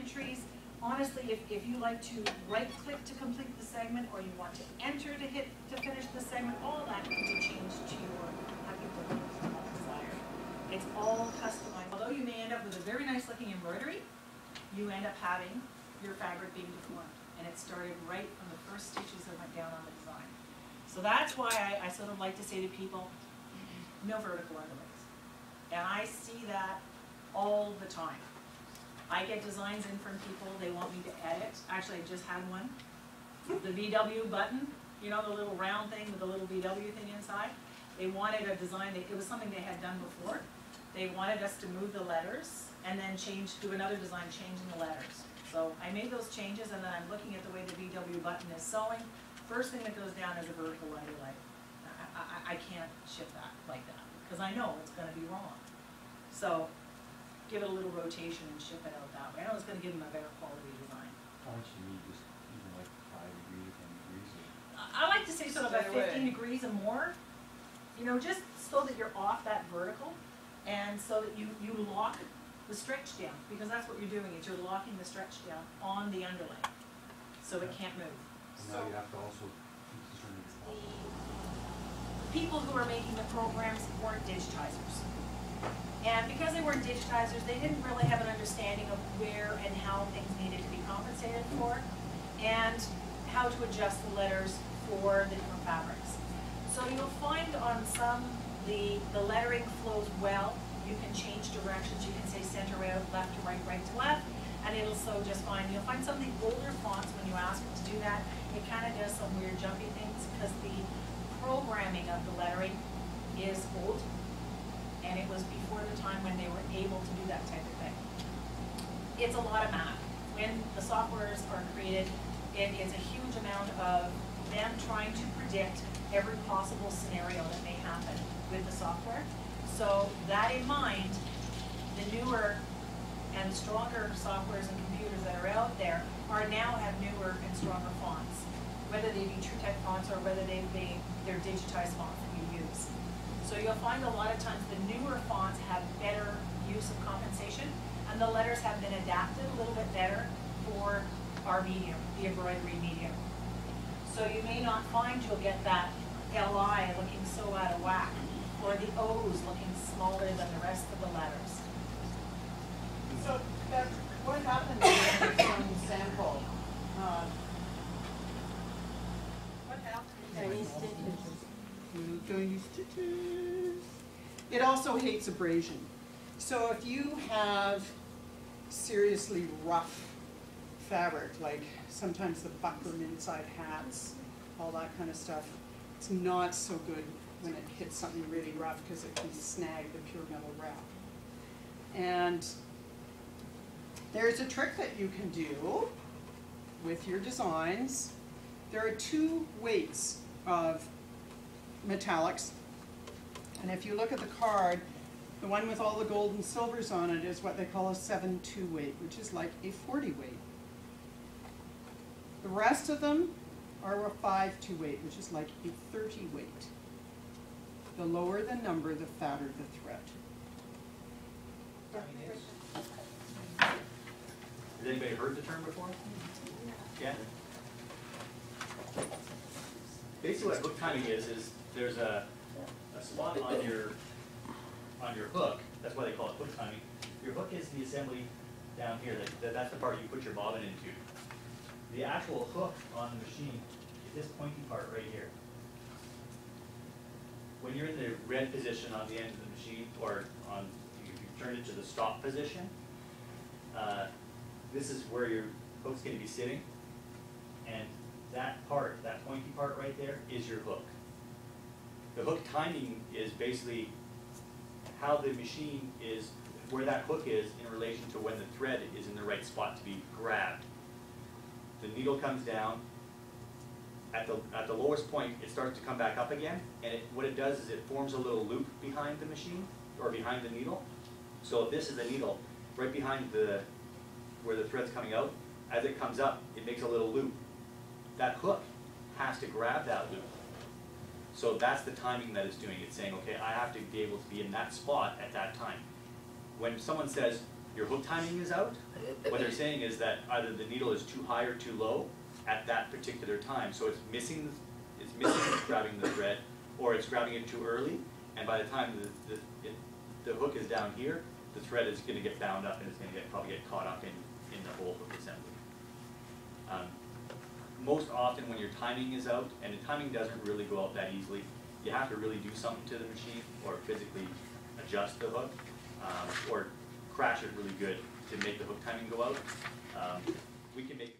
entries. Honestly, if you like to right-click to complete the segment, or you want to enter to finish the segment, all that can be changed to your happy desire. It's all customized. Although you may end up with a very nice looking embroidery, you end up having your fabric being deformed. And it started right from the first stitches that went down on the design. So that's why I sort of like to say to people, no vertical underlays. And I see that all the time. I get designs in from people, they want me to edit. Actually, I just had one. The VW button, you know, the little round thing with the little VW thing inside. They wanted a design, it was something they had done before. They wanted us to move the letters and then do another design changing the letters. So I made those changes, and then I'm looking at the way the VW button is sewing. First thing that goes down is a vertical underlay. I can't ship that like that, because I know it's going to be wrong. So give it a little rotation and ship it out that way. I know it's going to give them a better quality design. How much do you need? Just even like 5 degrees, 10 degrees? I like to say sort of a 15 degrees and more. You know, just so that you're off that vertical, and so that you lock the stretch down, because that's what you're doing, is you're locking the stretch down on the underlay, so it can't move. And now you have to also keep discerning the people who are making the programs weren't digitizers. And because they weren't digitizers, they didn't really have an understanding of where and how things needed to be compensated for, and how to adjust the letters for the different fabrics. So you'll find on some, the lettering flows well. You can change directions. You can say center out, left to right, right to left, and it'll sew just fine. You'll find some of the older fonts, when you ask it to do that, it kind of does some weird jumpy things, because the programming of the lettering is old, and it was before the time when they were able to do that type of thing. It's a lot of math. When the softwares are created, it's a huge amount of them trying to predict every possible scenario that may happen with the software. So that in mind, the newer and stronger softwares and computers that are out there now have newer and stronger fonts, whether they be TrueType fonts or whether they're digitized fonts that you use. So you'll find a lot of times the newer fonts have better use of compensation, and the letters have been adapted a little bit better for our medium, the embroidery medium. So you may not find you'll get that LI looking so out of whack, or the O's looking smaller than the rest of the letters. So, Bev, what happened when you sample? What happened? Tiny stitches. It also hates abrasion. So if you have seriously rough fabric, like sometimes the buckram inside hats, all that kind of stuff, it's not so good when it hits something really rough, because it can snag the pure metal wrap. And there's a trick that you can do with your designs. There are 2 weights of metallics, and if you look at the card, the one with all the gold and silvers on it is what they call a 7-2 weight, which is like a 40 weight. The rest of them are a 5-2 weight, which is like a 30 weight. The lower the number, the fatter the thread. Has anybody heard the term before? Yeah? Basically what hook timing is there's a spot on your hook. That's why they call it hook timing. Your hook is the assembly down here. That's the part you put your bobbin into. The actual hook on the machine is this pointy part right here. When you're in the red position on the end of the machine, or if you turn it to the stop position, this is where your hook's going to be sitting, and that part, that pointy part right there, is your hook. The hook timing is basically how the machine is, where that hook is in relation to when the thread is in the right spot to be grabbed. The needle comes down. At the lowest point, it starts to come back up again, and what it does is it forms a little loop behind the machine, or behind the needle. So if this is the needle, right behind where the thread's coming out, as it comes up, it makes a little loop. That hook has to grab that loop. So that's the timing that it's doing. It's saying, okay, I have to be able to be in that spot at that time. When someone says, your hook timing is out, what they're saying is that either the needle is too high or too low at that particular time, so it's missing grabbing the thread, or it's grabbing it too early, and by the time the hook is down here, the thread is going to get bound up and it's going to probably get caught up in the whole hook assembly. Most often when your timing is out, and the timing doesn't really go out that easily, you have to really do something to the machine or physically adjust the hook, or crash it really good to make the hook timing go out. We can make it